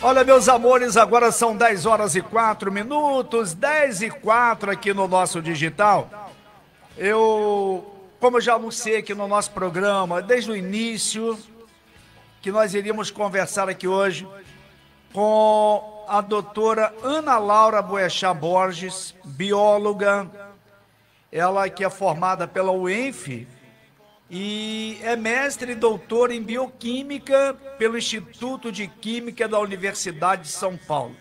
Olha, meus amores, agora são 10 horas e 4 minutos, 10 e 4 aqui no nosso digital. Como eu já anunciei aqui no nosso programa, desde o início, que nós iríamos conversar aqui hoje com a doutora Ana Laura Boechat Borges, bióloga, ela que é formada pela UENF e é mestre e doutora em bioquímica pelo Instituto de Química da Universidade de São Paulo.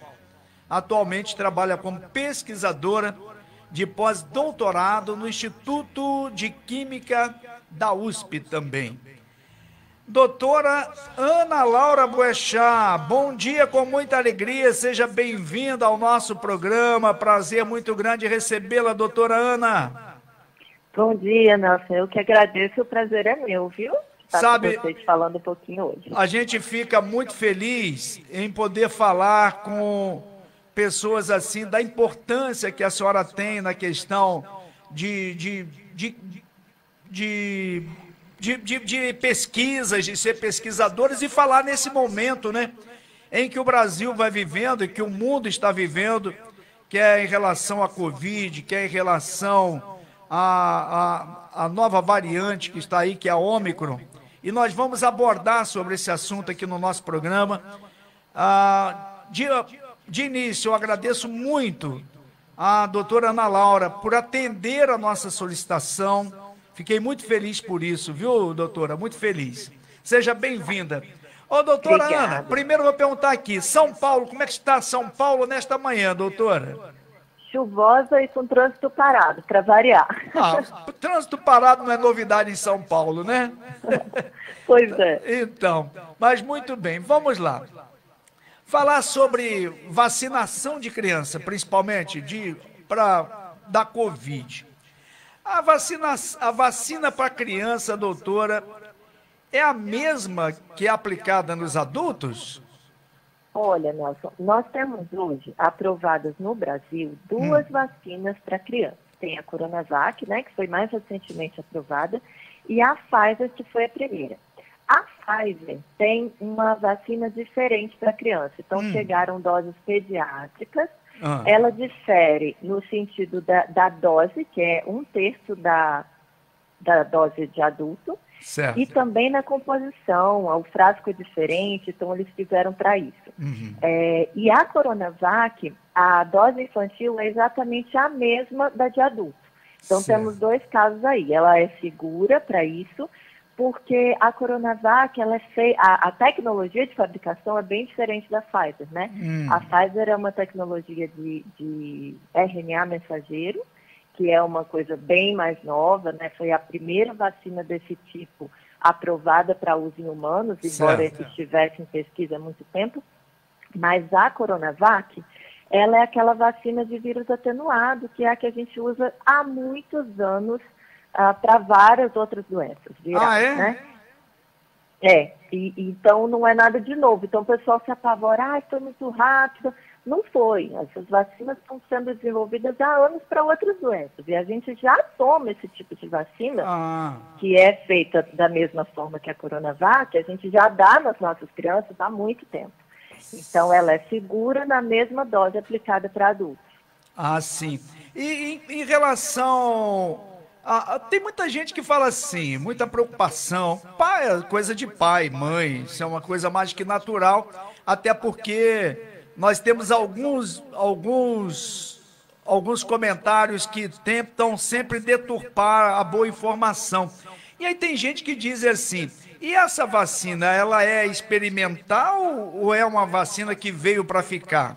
Atualmente trabalha como pesquisadora de pós-doutorado no Instituto de Química da USP também. Doutora Ana Laura Boechat, bom dia, com muita alegria, seja bem-vinda ao nosso programa, prazer muito grande recebê-la, doutora Ana. Bom dia, Nelson, eu que agradeço, o prazer é meu, viu? Estar com vocês falando um pouquinho hoje. A gente fica muito feliz em poder falar com pessoas assim, da importância que a senhora tem na questão de pesquisas, de ser pesquisadores e falar nesse momento, né, em que o Brasil vai vivendo e que o mundo está vivendo, que é em relação à Covid, que é em relação a nova variante que está aí, que é a Ômicron, e nós vamos abordar sobre esse assunto aqui no nosso programa. De início, eu agradeço muito a doutora Ana Laura por atender a nossa solicitação. Fiquei muito feliz por isso, viu, doutora? Muito feliz. Seja bem-vinda. Ô, doutora Ana, primeiro eu vou perguntar aqui, São Paulo, como é que está São Paulo nesta manhã, doutora? Chuvosa e com trânsito parado, para variar. Trânsito parado não é novidade em São Paulo, né? Pois é. Então, mas muito bem, vamos lá. Falar sobre vacinação de criança, principalmente da Covid. A vacina para criança, doutora, é a mesma que é aplicada nos adultos? Olha, Nelson, nós temos hoje aprovadas no Brasil duas vacinas para crianças. Tem a Coronavac, né, que foi mais recentemente aprovada, e a Pfizer, que foi a primeira. A Pfizer tem uma vacina diferente para criança. Então, chegaram doses pediátricas. Ela difere no sentido da dose, que é 1/3 da dose de adulto. Certo. E também na composição, o frasco é diferente, então eles fizeram para isso. E a Coronavac, a dose infantil é exatamente a mesma da de adulto. Então temos dois casos aí. Ela é segura para isso, porque a Coronavac, a tecnologia de fabricação é bem diferente da Pfizer, né? A Pfizer é uma tecnologia de RNA mensageiro, que é uma coisa bem mais nova, né? Foi a primeira vacina desse tipo aprovada para uso em humanos, embora estivesse em pesquisa há muito tempo. Mas a Coronavac, ela é aquela vacina de vírus atenuado, que é a que a gente usa há muitos anos para várias outras doenças virais, né? Então não é nada de novo. Então o pessoal se apavora, foi muito rápido. Não foi. Essas vacinas estão sendo desenvolvidas há anos para outras doenças. E a gente já toma esse tipo de vacina, que é feita da mesma forma que a Coronavac, a gente já dá nas nossas crianças há muito tempo. Então, ela é segura na mesma dose aplicada para adultos. Sim. E em relação... tem muita gente que fala assim, muita preocupação. Pai é coisa de pai, mãe, isso é uma coisa mais que natural, até porque... Nós temos alguns comentários que tentam sempre deturpar a boa informação. E aí tem gente que diz assim, e essa vacina, ela é experimental ou é uma vacina que veio para ficar?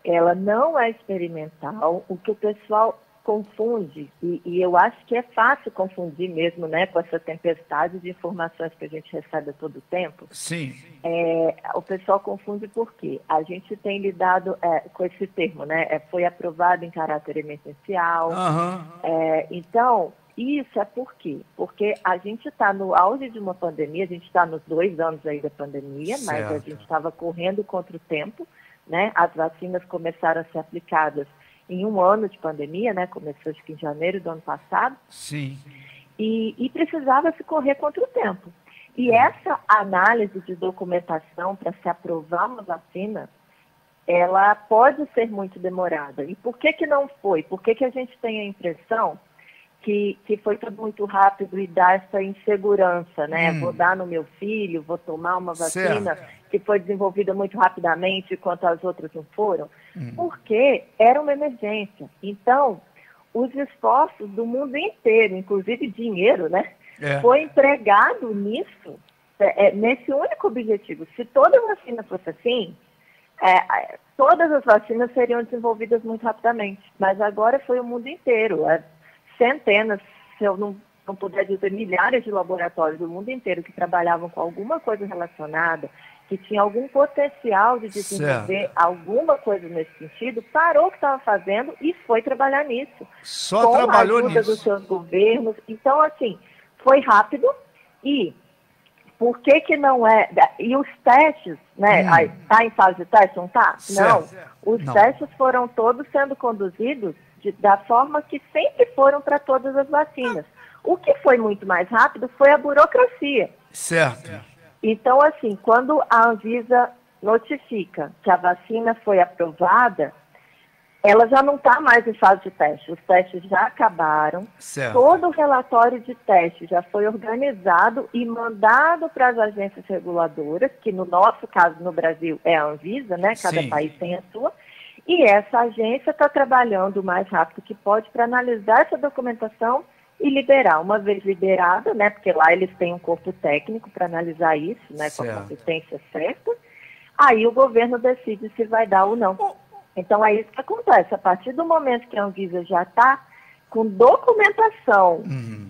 Ela não é experimental. O que o pessoal confunde, e eu acho que é fácil confundir mesmo, né, com essa tempestade de informações que a gente recebe a todo tempo. Sim. O pessoal confunde porque a gente tem lidado com esse termo, né, foi aprovado em caráter emergencial. Então, isso é por quê? Porque a gente está no auge de uma pandemia, a gente está nos 2 anos aí da pandemia, mas a gente estava correndo contra o tempo, né, as vacinas começaram a ser aplicadas em 1 ano de pandemia, né? Começou acho que em janeiro do ano passado. Sim. E precisava se correr contra o tempo. E essa análise de documentação para se aprovar uma vacina, ela pode ser muito demorada. E por que que não foi? Por que que a gente tem a impressão que foi tudo muito rápido e dá essa insegurança, né? Vou dar no meu filho, vou tomar uma vacina que foi desenvolvida muito rapidamente, enquanto as outras não foram? Porque era uma emergência. Então, os esforços do mundo inteiro, inclusive dinheiro, né? Foi empregado nisso, nesse único objetivo. Se toda vacina fosse assim, todas as vacinas seriam desenvolvidas muito rapidamente. Mas agora foi o mundo inteiro. Centenas, se eu não puder dizer milhares de laboratórios do mundo inteiro que trabalhavam com alguma coisa relacionada, que tinha algum potencial de desenvolver alguma coisa nesse sentido, parou o que estava fazendo e foi trabalhar nisso. Só trabalhou nisso. Com a ajuda dos seus governos. Então, assim, foi rápido. E por que que não é... E os testes, né? Está em fase de teste, não está? Não. Os testes foram todos sendo conduzidos da forma que sempre foram para todas as vacinas. O que foi muito mais rápido foi a burocracia. Certo. Então, assim, quando a Anvisa notifica que a vacina foi aprovada, ela já não está mais em fase de teste. Os testes já acabaram. Certo. Todo o relatório de teste já foi organizado e mandado para as agências reguladoras, que no nosso caso, no Brasil, é a Anvisa, né? Cada país tem a sua. E essa agência está trabalhando o mais rápido que pode para analisar essa documentação e liberar. Uma vez liberada, né, porque lá eles têm um corpo técnico para analisar isso, né, com a competência certa, aí o governo decide se vai dar ou não. Então é isso que acontece. A partir do momento que a Anvisa já está com documentação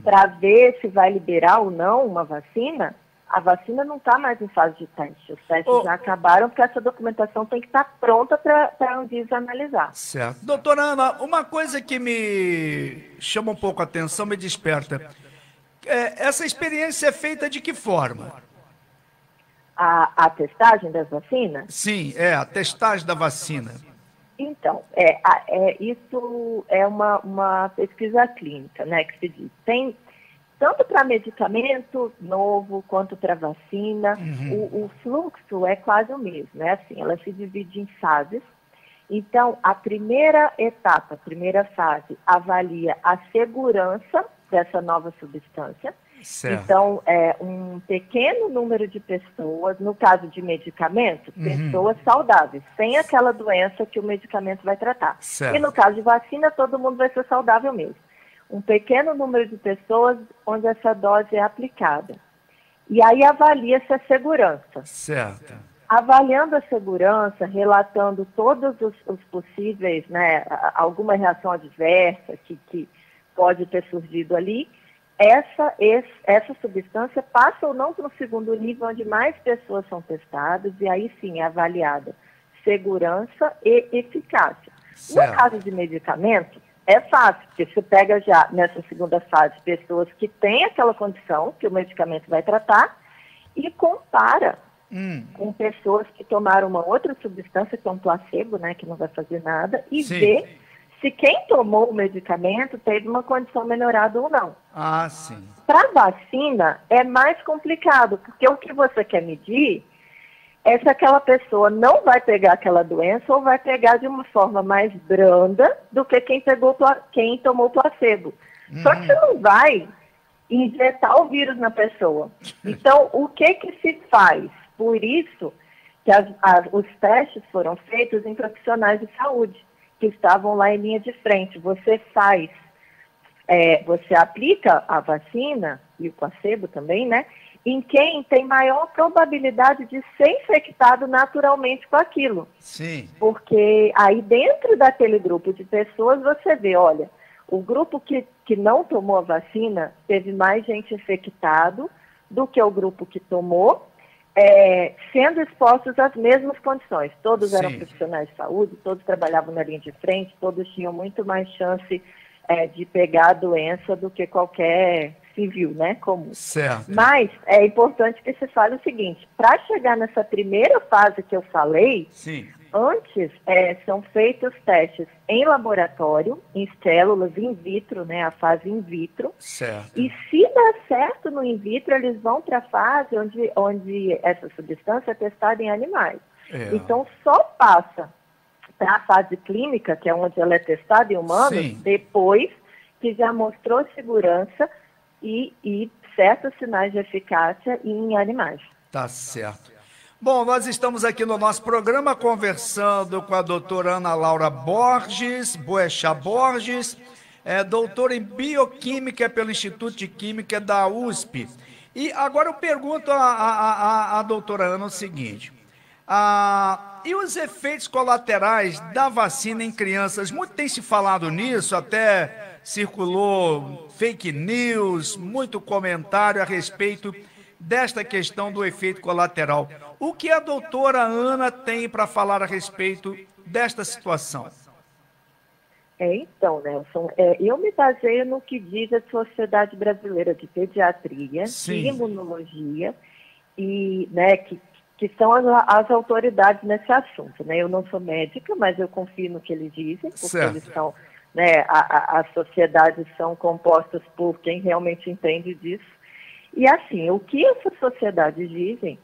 para ver se vai liberar ou não uma vacina, a vacina não está mais em fase de teste. Os testes já acabaram, porque essa documentação tem que estar pronta para a Anvisa analisar. Certo. Doutora Ana, uma coisa que me chama um pouco a atenção, me desperta. Essa experiência é feita de que forma? A testagem das vacinas? Sim, a testagem da vacina. Então, isso é uma pesquisa clínica, né, que se diz. Tem tanto para medicamento novo quanto para vacina, o fluxo é quase o mesmo, né? Assim, ela se divide em fases. Então, a primeira etapa, a primeira fase, avalia a segurança dessa nova substância. Certo. Então, um pequeno número de pessoas, no caso de medicamento, pessoas saudáveis, sem aquela doença que o medicamento vai tratar. Certo. E no caso de vacina, todo mundo vai ser saudável mesmo. Um pequeno número de pessoas onde essa dose é aplicada. E aí avalia-se a segurança. Certo. Avaliando a segurança, relatando todos os possíveis, né, alguma reação adversa que pode ter surgido ali, essa substância passa ou não para o segundo nível, onde mais pessoas são testadas, e aí sim é avaliada segurança e eficácia. Certo. No caso de medicamento, é fácil, porque você pega já nessa segunda fase pessoas que têm aquela condição que o medicamento vai tratar e compara com pessoas que tomaram uma outra substância, que é um placebo, né, que não vai fazer nada, e vê se quem tomou o medicamento teve uma condição melhorada ou não. Ah, sim. Para vacina é mais complicado, porque o que você quer medir é se aquela pessoa não vai pegar aquela doença ou vai pegar de uma forma mais branda do que quem tomou placebo. Só que você não vai injetar o vírus na pessoa. Então, o que se faz? Por isso que os testes foram feitos em profissionais de saúde, que estavam lá em linha de frente. Você aplica a vacina, e o placebo também, né? Em quem tem maior probabilidade de ser infectado naturalmente com aquilo. Sim. Porque aí dentro daquele grupo de pessoas você vê, olha, o grupo que não tomou a vacina teve mais gente infectado do que o grupo que tomou, sendo expostos às mesmas condições. Todos eram profissionais de saúde, todos trabalhavam na linha de frente, todos tinham muito mais chance de pegar a doença do que qualquer civil, né, comum. Certo. Mas é importante que se fale o seguinte, para chegar nessa primeira fase que eu falei, Antes, são feitos testes em laboratório, em células in vitro, né, a fase in vitro. Certo. E se dá certo no in vitro, eles vão para a fase onde essa substância é testada em animais. Então, só passa para a fase clínica, que é onde ela é testada em humanos, sim, depois que já mostrou segurança e certos sinais de eficácia em animais. Tá certo. Bom, nós estamos aqui no nosso programa conversando com a doutora Ana Laura Boechat Borges, doutora em Bioquímica pelo Instituto de Química da USP. E agora eu pergunto à doutora Ana o seguinte, e os efeitos colaterais da vacina em crianças? Muito tem se falado nisso, até circulou fake news, muito comentário a respeito desta questão do efeito colateral. O que a doutora Ana tem para falar a respeito desta situação? Então, Nelson, eu me baseio no que diz a Sociedade Brasileira de Pediatria, sim, e Imunologia, e, né, que são as autoridades nesse assunto. Né? Eu não sou médica, mas eu confio no que eles dizem, porque certo, eles são, né, as sociedades são compostas por quem realmente entende disso. E assim, o que essas sociedades dizem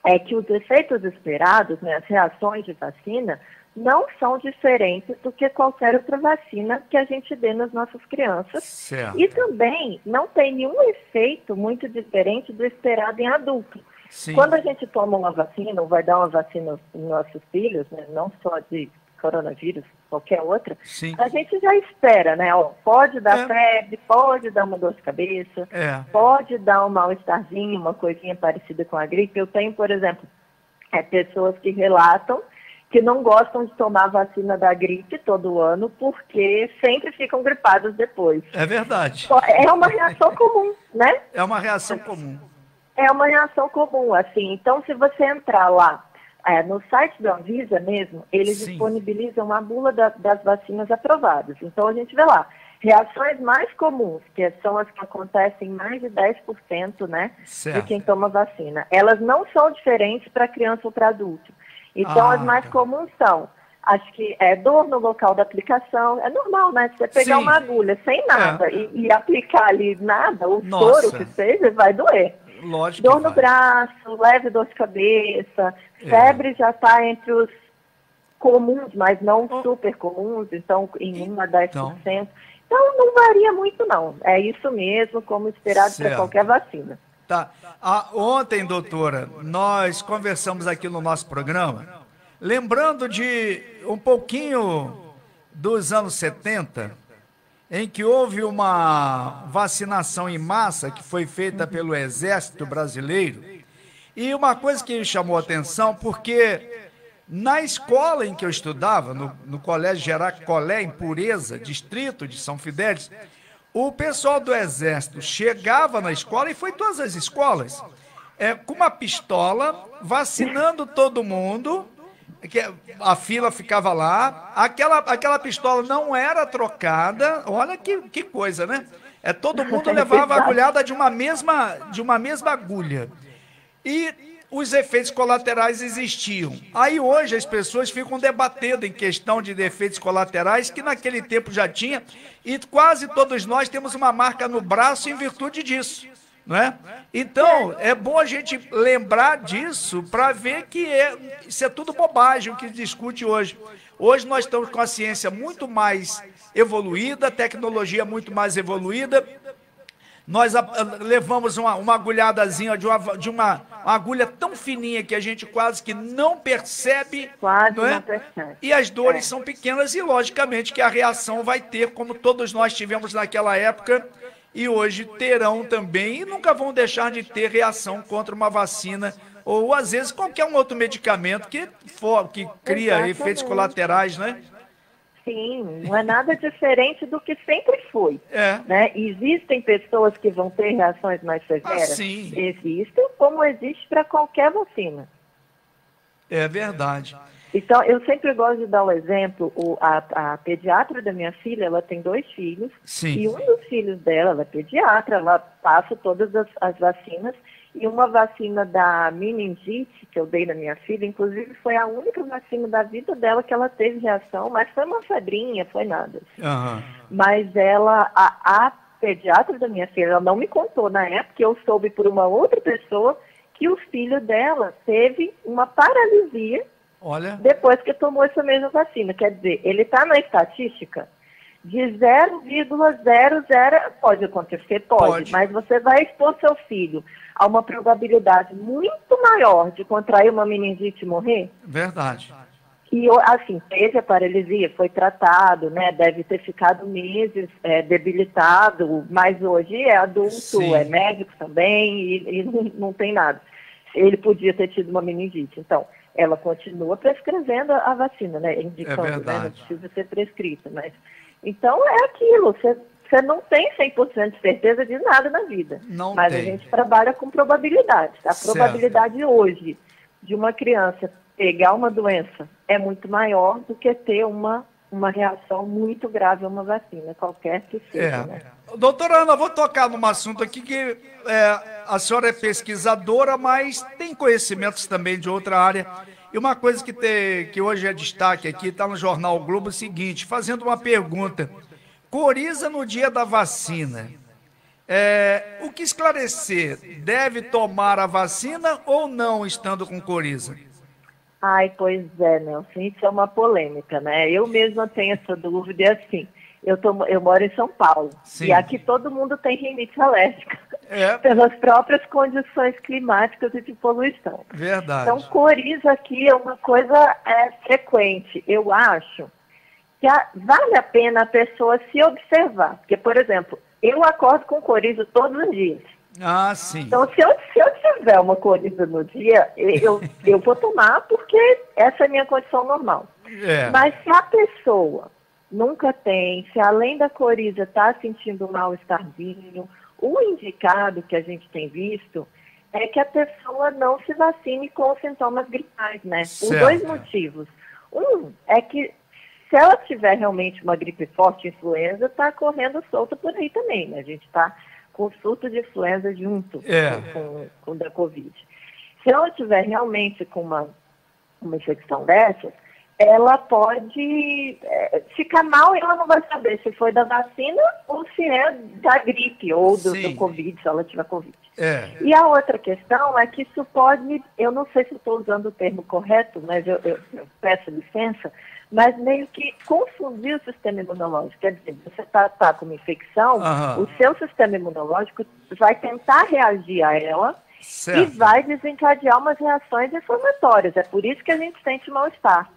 é que os efeitos esperados, né, as reações de vacina, não são diferentes do que qualquer outra vacina que a gente dê nas nossas crianças. Certo. E também não tem nenhum efeito muito diferente do esperado em adulto. Sim. Quando a gente toma uma vacina, ou vai dar uma vacina nos nossos filhos, né, não só de coronavírus, qualquer outra, sim, a gente já espera, né? Ó, pode dar febre, pode dar uma dor de cabeça, pode dar um mal-estarzinho, uma coisinha parecida com a gripe. Eu tenho, por exemplo, pessoas que relatam que não gostam de tomar a vacina da gripe todo ano porque sempre ficam gripados depois. É verdade. É uma reação comum, né? É uma reação comum. É uma reação comum, assim. Então, se você entrar lá, no site da Anvisa mesmo, eles sim, disponibilizam a bula das vacinas aprovadas. Então, a gente vê lá, reações mais comuns, que são as que acontecem em mais de 10%, né, de quem toma vacina. Elas não são diferentes para criança ou para adulto. Então, as mais comuns são, acho que dor no local da aplicação. É normal, né? Você pegar sim, uma agulha sem nada e aplicar ali nada, o soro que seja, vai doer. Lógico, dor no braço, leve dor de cabeça, febre já está entre os comuns, mas não super comuns, então em 1 a 10%. Então não varia muito não, é isso mesmo, como esperado para qualquer vacina. Tá. Ontem, doutora, nós conversamos aqui no nosso programa, lembrando de um pouquinho dos anos 70, em que houve uma vacinação em massa que foi feita pelo Exército Brasileiro. E uma coisa que me chamou a atenção, porque na escola em que eu estudava, no Colégio Geracolé, em Pureza, distrito de São Fidélis, o pessoal do Exército chegava na escola, e foi todas as escolas, com uma pistola, vacinando todo mundo, que a fila ficava lá, aquela pistola não era trocada, olha que coisa, né? Todo mundo levava a agulhada de uma mesma agulha. E os efeitos colaterais existiam. Aí hoje as pessoas ficam debatendo em questão de efeitos colaterais, que naquele tempo já tinha, e quase todos nós temos uma marca no braço em virtude disso. Não é? Então, é bom a gente lembrar disso para ver que isso é tudo bobagem o que discute hoje. Hoje nós estamos com a ciência muito mais evoluída, a tecnologia muito mais evoluída. Nós levamos uma agulhadazinha de uma agulha tão fininha que a gente quase que não percebe. Quase não é? Não percebe. E as dores são pequenas e, logicamente, que a reação vai ter, como todos nós tivemos naquela época, e hoje terão também, e nunca vão deixar de ter reação contra uma vacina, ou às vezes qualquer um outro medicamento que cria Exatamente. Efeitos colaterais, né? Sim, não é nada diferente do que sempre foi. Né? Existem pessoas que vão ter reações mais severas? Sim. Existem, como existe para qualquer vacina. É verdade. Então, eu sempre gosto de dar o exemplo, a pediatra da minha filha, ela tem 2 filhos, sim, e um dos filhos dela, ela é pediatra, ela passa todas as vacinas, E uma vacina da meningite, que eu dei na minha filha, inclusive foi a única vacina da vida dela que ela teve reação, mas foi uma febrinha, foi nada. Aham. Mas ela, a pediatra da minha filha, ela não me contou na época, eu soube por uma outra pessoa que o filho dela teve uma paralisia depois que tomou essa mesma vacina. Quer dizer, ele está na estatística de 0,00, pode acontecer, pode, mas você vai expor seu filho a uma probabilidade muito maior de contrair uma meningite e morrer? Verdade. E, assim, teve a paralisia, foi tratado, né? Deve ter ficado meses debilitado, mas hoje é adulto, Sim. É médico também e não tem nada. Ele podia ter tido uma meningite. Então, ela continua prescrevendo a vacina, né? Indicando, né? Não precisa ser prescrita, mas... Então, é aquilo, você não tem 100% de certeza de nada na vida. Mas a gente trabalha com probabilidades. A probabilidade hoje de uma criança pegar uma doença é muito maior do que ter uma reação muito grave a uma vacina, qualquer que seja. Né? Doutora Ana, vou tocar num assunto aqui que a senhora é pesquisadora, mas tem conhecimentos também de outra área. E uma coisa que hoje é destaque aqui, está no jornal o Globo, é o seguinte, fazendo uma pergunta. Coriza no dia da vacina. O que esclarecer? Deve tomar a vacina ou não estando com coriza? Ai, pois é, Nelson, isso é uma polêmica, né? Eu mesma tenho essa dúvida, e assim, eu moro em São Paulo, e aqui todo mundo tem rinite alérgica, pelas próprias condições climáticas e de poluição. Verdade. Então, coriza aqui é uma coisa frequente. Eu acho que vale a pena a pessoa se observar, porque, por exemplo, eu acordo com coriza todos os dias. Ah, sim. Então, se eu tiver uma coriza no dia, eu vou tomar porque essa é a minha condição normal. Mas se a pessoa nunca tem, se além da coriza está sentindo um mal-estarzinho, o indicado que a gente tem visto é que a pessoa não se vacine com sintomas gripais, né? Por dois motivos. Um é que se ela tiver realmente uma gripe forte, influenza, está correndo solta por aí também, né? A gente está com surto de influenza junto com da Covid. Se ela tiver realmente com uma infecção dessas, ela pode ficar mal e ela não vai saber se foi da vacina ou se é da gripe ou do Covid, se ela tiver Covid. E a outra questão é que isso pode, eu não sei se estou usando o termo correto, mas eu peço licença, mas meio que confundir o sistema imunológico. Quer dizer, você está com uma infecção, o seu sistema imunológico vai tentar reagir a ela e vai desencadear umas reações inflamatórias. É por isso que a gente sente mal-estar.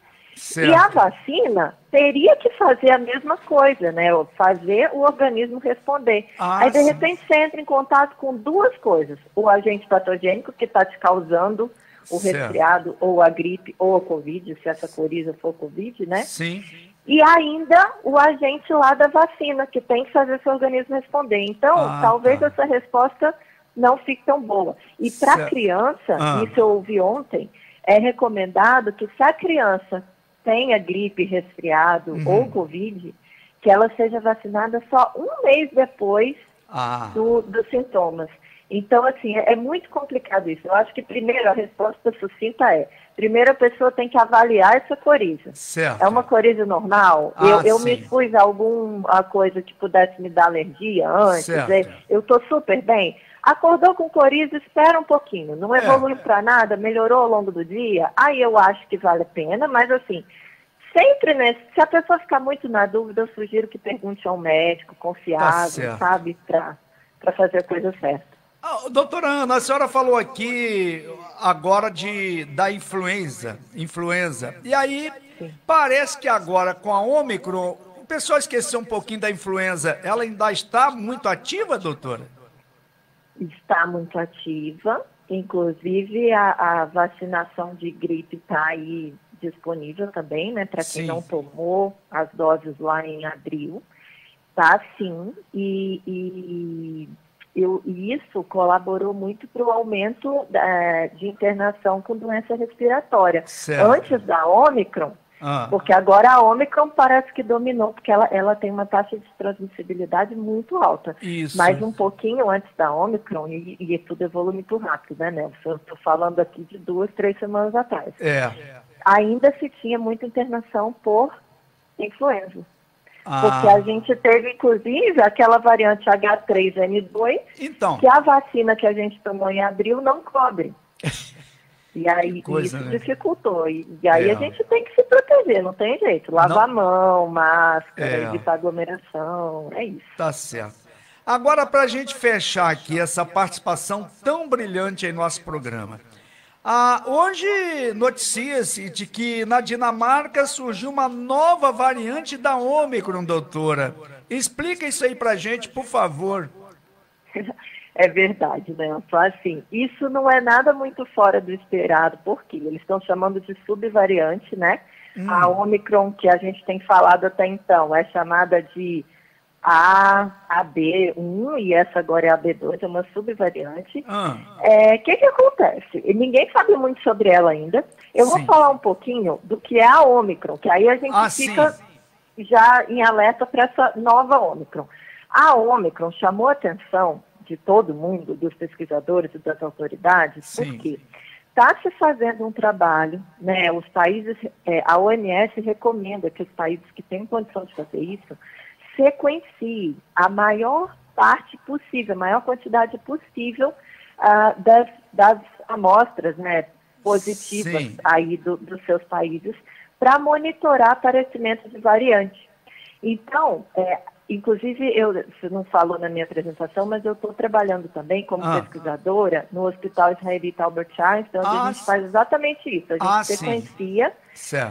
E a vacina teria que fazer a mesma coisa, né? Fazer o organismo responder. Aí, de repente, você entra em contato com duas coisas. O agente patogênico que está te causando o resfriado, ou a gripe, ou a Covid, se essa coriza for Covid, né? Sim. E ainda o agente lá da vacina, que tem que fazer seu organismo responder. Então, talvez essa resposta não fique tão boa. E para criança, isso eu ouvi ontem, é recomendado que se a criança tenha gripe, resfriado ou Covid, que ela seja vacinada só um mês depois dos sintomas. Então, assim, é muito complicado isso. Eu acho que, primeiro, a resposta sucinta primeiro a pessoa tem que avaliar essa coriza. É uma coriza normal? Eu me expus a alguma coisa que pudesse me dar alergia antes? Eu estou super bem? Acordou com coriza, espera um pouquinho. Não evoluiu para nada, melhorou ao longo do dia? Aí eu acho que vale a pena, mas assim, sempre, né? Se a pessoa ficar muito na dúvida, eu sugiro que pergunte a um médico confiável, sabe? Para fazer a coisa certa. Doutora Ana, a senhora falou aqui agora da influenza. E aí, parece que agora com a Ômicron, o pessoal esqueceu um pouquinho da influenza. Ela ainda está muito ativa, doutora? Está muito ativa. Inclusive, a vacinação de gripe está aí disponível também, né? Para quem não tomou as doses lá em abril. Tá, sim. E isso colaborou muito para o aumento de internação com doença respiratória. Antes da Ômicron, Porque agora a Ômicron parece que dominou, porque ela tem uma taxa de transmissibilidade muito alta. Isso. Mas um pouquinho antes da Ômicron, e tudo evolui muito rápido, né, Nelson? Eu estou falando aqui de 2, 3 semanas atrás. Ainda se tinha muita internação por influenza. Porque a gente teve, inclusive, aquela variante H3N2, que a vacina que a gente tomou em abril não cobre. E aí isso dificultou. E aí a gente tem que se proteger, não tem jeito. Lavar a mão, máscara, evitar aglomeração, é isso. Tá certo. Agora, para a gente fechar aqui essa participação tão brilhante em nosso programa. Hoje noticia-se de que na Dinamarca surgiu uma nova variante da Ômicron, doutora. Explica isso aí para a gente, por favor. É verdade, né? Então, assim, isso não é nada muito fora do esperado, porque eles estão chamando de subvariante, né? A Ômicron, que a gente tem falado até então, é chamada de AB1, e essa agora é a AB2, é uma subvariante. Que acontece? Ninguém sabe muito sobre ela ainda. Eu vou falar um pouquinho do que é a Ômicron, que aí a gente fica já em alerta para essa nova Ômicron. A Ômicron chamou a atenção de todo mundo, dos pesquisadores e das autoridades, porque está se fazendo um trabalho, né? Os países, a OMS recomenda que os países que têm condição de fazer isso sequenciem a maior parte possível, a maior quantidade possível das amostras, né, positivas aí dos seus países, para monitorar aparecimento de variante. Então, inclusive, você não falou na minha apresentação, mas eu estou trabalhando também como pesquisadora no Hospital Israelita Albert Einstein, onde a gente faz exatamente isso. A gente sequencia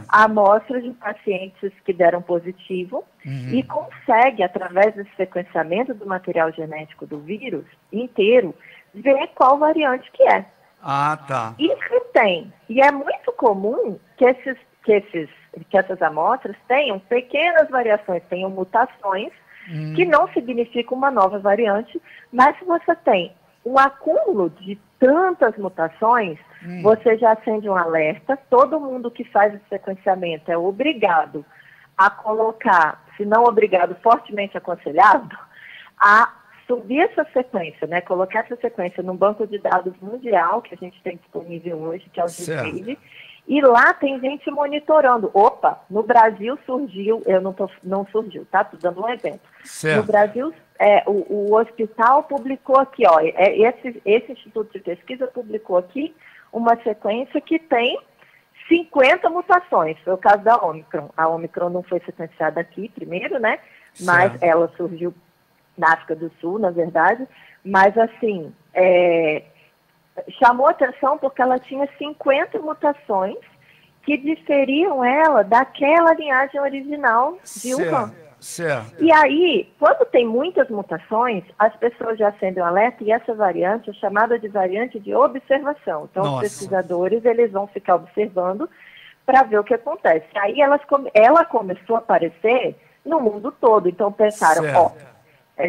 amostras de pacientes que deram positivo e consegue, através desse sequenciamento do material genético do vírus inteiro, ver qual variante que é. Isso tem. E é muito comum que essas amostras tenham pequenas variações, tenham mutações, que não significa uma nova variante, mas se você tem um acúmulo de tantas mutações, você já acende um alerta. Todo mundo que faz esse sequenciamento é obrigado a colocar, se não obrigado, fortemente aconselhado, a subir essa sequência, né? Colocar essa sequência num banco de dados mundial que a gente tem disponível hoje, que é o GISAID, e lá tem gente monitorando. Opa, no Brasil surgiu, não surgiu, tá? Estou dando um exemplo. No Brasil, o hospital publicou aqui, ó, esse Instituto de Pesquisa publicou aqui uma sequência que tem 50 mutações. Foi o caso da Ômicron. A Ômicron não foi sequenciada aqui primeiro, né? Mas ela surgiu na África do Sul, na verdade. Mas, assim, chamou atenção porque ela tinha 50 mutações que diferiam ela daquela linhagem original de Wuhan. E aí, quando tem muitas mutações, as pessoas já acendem um alerta e essa variante é chamada de variante de observação. Então, os pesquisadores eles vão ficar observando para ver o que acontece. Aí ela começou a aparecer no mundo todo. Então, pensaram,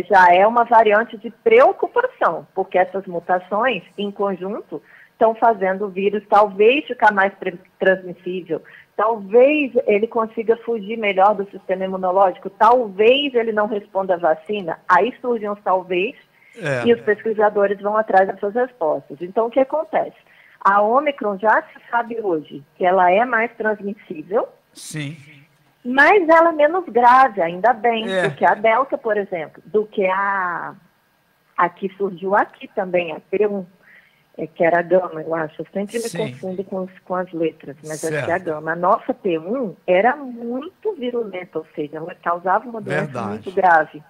já é uma variante de preocupação, porque essas mutações, em conjunto, estão fazendo o vírus talvez ficar mais transmissível, talvez ele consiga fugir melhor do sistema imunológico, talvez ele não responda à vacina. Aí surgem os talvez e os pesquisadores vão atrás dessas respostas. Então, o que acontece? A Ômicron já se sabe hoje que ela é mais transmissível, mas ela é menos grave, ainda bem, do que a Delta, por exemplo, do que a que surgiu aqui também, a P1, que era a Gama, eu acho. Eu sempre me confundo com as letras, mas acho que é a Gama. A nossa P1 era muito virulenta, ou seja, ela causava uma doença muito grave.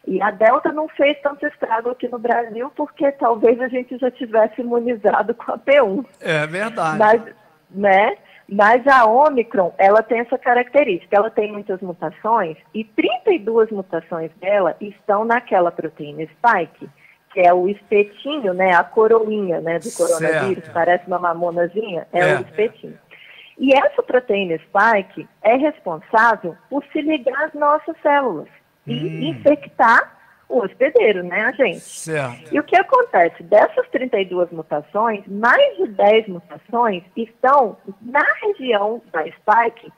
E a Delta não fez tanto estrago aqui no Brasil, porque talvez a gente já tivesse imunizado com a P1. É verdade. Mas, né? Mas a Ômicron, ela tem essa característica, ela tem muitas mutações, e 32 mutações dela estão naquela proteína spike, que é o espetinho, né, a coroinha, né, do coronavírus, parece uma mamonazinha, é o espetinho. E essa proteína spike é responsável por se ligar às nossas células e infectar O hospedeiro, né, a gente. Certo. E o que acontece? Dessas 32 mutações, mais de 10 mutações estão na região da spike,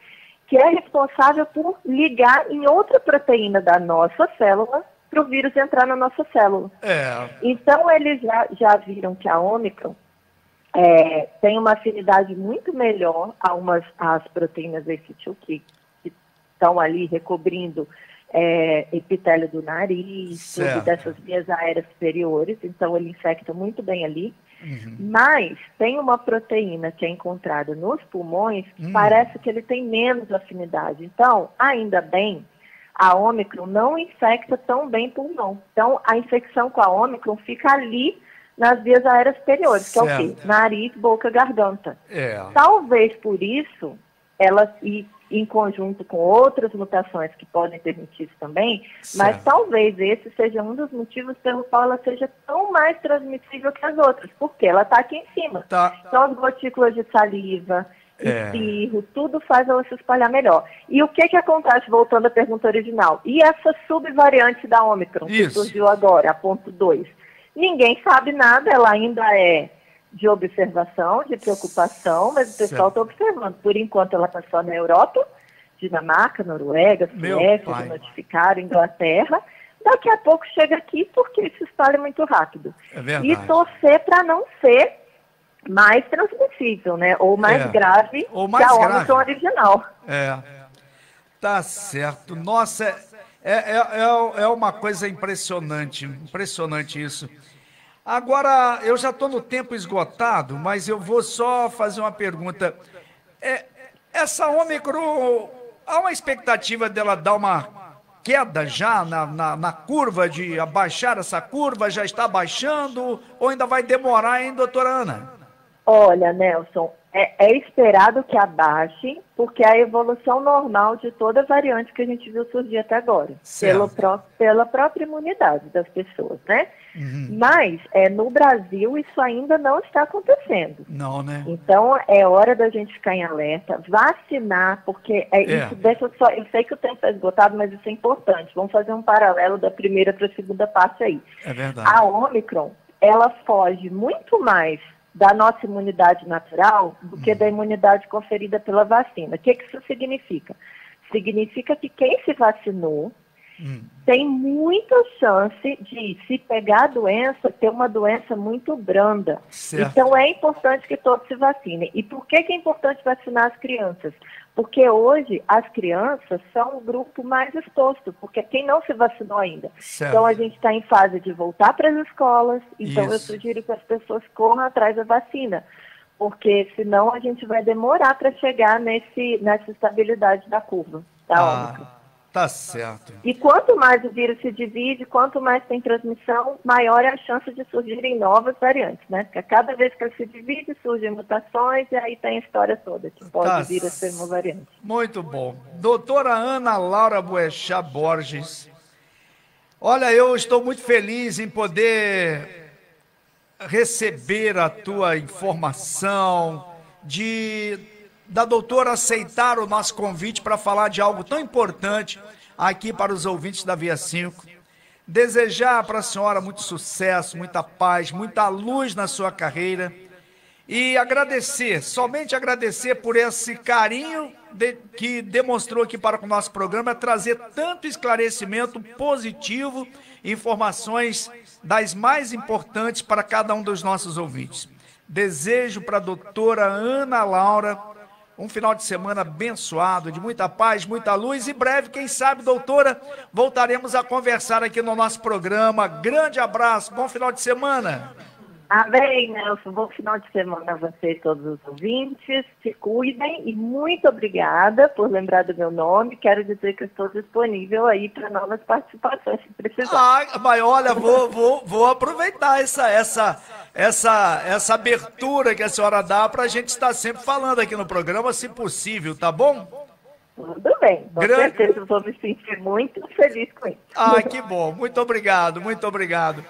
que é responsável por ligar em outra proteína da nossa célula para o vírus entrar na nossa célula. Então, eles já viram que a Ômicron tem uma afinidade muito melhor às proteínas ACE2 que estão ali recobrindo epitélio do nariz, tudo dessas vias aéreas superiores, então ele infecta muito bem ali. Mas tem uma proteína que é encontrada nos pulmões que parece que ele tem menos afinidade. Então, ainda bem, a Ômicron não infecta tão bem pulmão. Então, a infecção com a Ômicron fica ali nas vias aéreas superiores, que é o quê? Nariz, boca, garganta. Talvez por isso, ela, em conjunto com outras mutações que podem permitir isso também, mas talvez esse seja um dos motivos pelo qual ela seja tão mais transmissível que as outras, porque ela está aqui em cima. Então, as gotículas de saliva, espirro, tudo faz ela se espalhar melhor. E o que acontece, voltando à pergunta original? E essa subvariante da Ômicron, que surgiu agora, a ponto 2? Ninguém sabe nada, ela ainda é de observação, de preocupação, mas o pessoal está observando. Por enquanto, ela está só na Europa, Dinamarca, Noruega, Suécia, já notificaram, Inglaterra. Daqui a pouco chega aqui porque se espalha muito rápido. E torcer para não ser mais transmissível, né? Ou mais grave que a Ômicron original. Tá certo. Nossa, é uma coisa impressionante isso. Agora, eu já estou no tempo esgotado, mas eu vou só fazer uma pergunta. Essa Ômicron, há uma expectativa dela dar uma queda já na curva, de abaixar essa curva? Já está baixando ou ainda vai demorar, hein, doutora Ana? Olha, Nelson, é esperado que abaixe, porque é a evolução normal de toda variante que a gente viu surgir até agora, pela própria imunidade das pessoas, né? Mas no Brasil isso ainda não está acontecendo. Não, né? Então é hora da gente ficar em alerta, vacinar, porque isso deixa só. Eu sei que o tempo é esgotado, mas isso é importante. Vamos fazer um paralelo da primeira para a segunda parte aí. É verdade. A Ômicron, ela foge muito mais da nossa imunidade natural do que da imunidade conferida pela vacina. O que isso significa? Significa que quem se vacinou tem muita chance de, se pegar a doença, ter uma doença muito branda. Então é importante que todos se vacinem. E por que é importante vacinar as crianças? Porque hoje as crianças são o grupo mais exposto, porque quem não se vacinou ainda. Então a gente está em fase de voltar para as escolas, então eu sugiro que as pessoas corram atrás da vacina, porque senão a gente vai demorar para chegar nessa estabilidade da curva da Ômicron. Tá certo. E quanto mais o vírus se divide, quanto mais tem transmissão, maior é a chance de surgirem novas variantes, né? Porque a cada vez que ele se divide, surgem mutações e aí tem a história toda, que pode vir a ser uma variante. Muito bom. Doutora Ana Laura Boechat Borges, olha, eu estou muito feliz em poder receber a tua informação, da doutora aceitar o nosso convite para falar de algo tão importante aqui para os ouvintes da Via 5. Desejar para a senhora muito sucesso, muita paz, muita luz na sua carreira e somente agradecer por esse carinho que demonstrou aqui para o nosso programa, trazer tanto esclarecimento positivo, informações das mais importantes para cada um dos nossos ouvintes. Desejo para a doutora Ana Laura um final de semana abençoado, de muita paz, muita luz. E breve, quem sabe, doutora, voltaremos a conversar aqui no nosso programa. Grande abraço, bom final de semana. Amém, Nelson. Bom final de semana a você e todos os ouvintes. Se cuidem e muito obrigada por lembrar do meu nome. Quero dizer que eu estou disponível aí para novas participações, se precisar. Mas olha, vou aproveitar essa abertura que a senhora dá para a gente estar sempre falando aqui no programa, se possível, tá bom? Tudo bem, com certeza vou me sentir muito feliz com isso. Que bom. Muito obrigado, muito obrigado.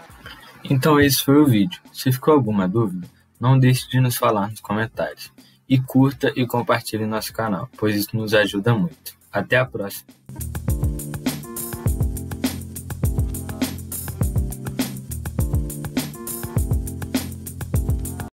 Então esse foi o vídeo. Se ficou alguma dúvida, não deixe de nos falar nos comentários. E curta e compartilhe nosso canal, pois isso nos ajuda muito. Até a próxima!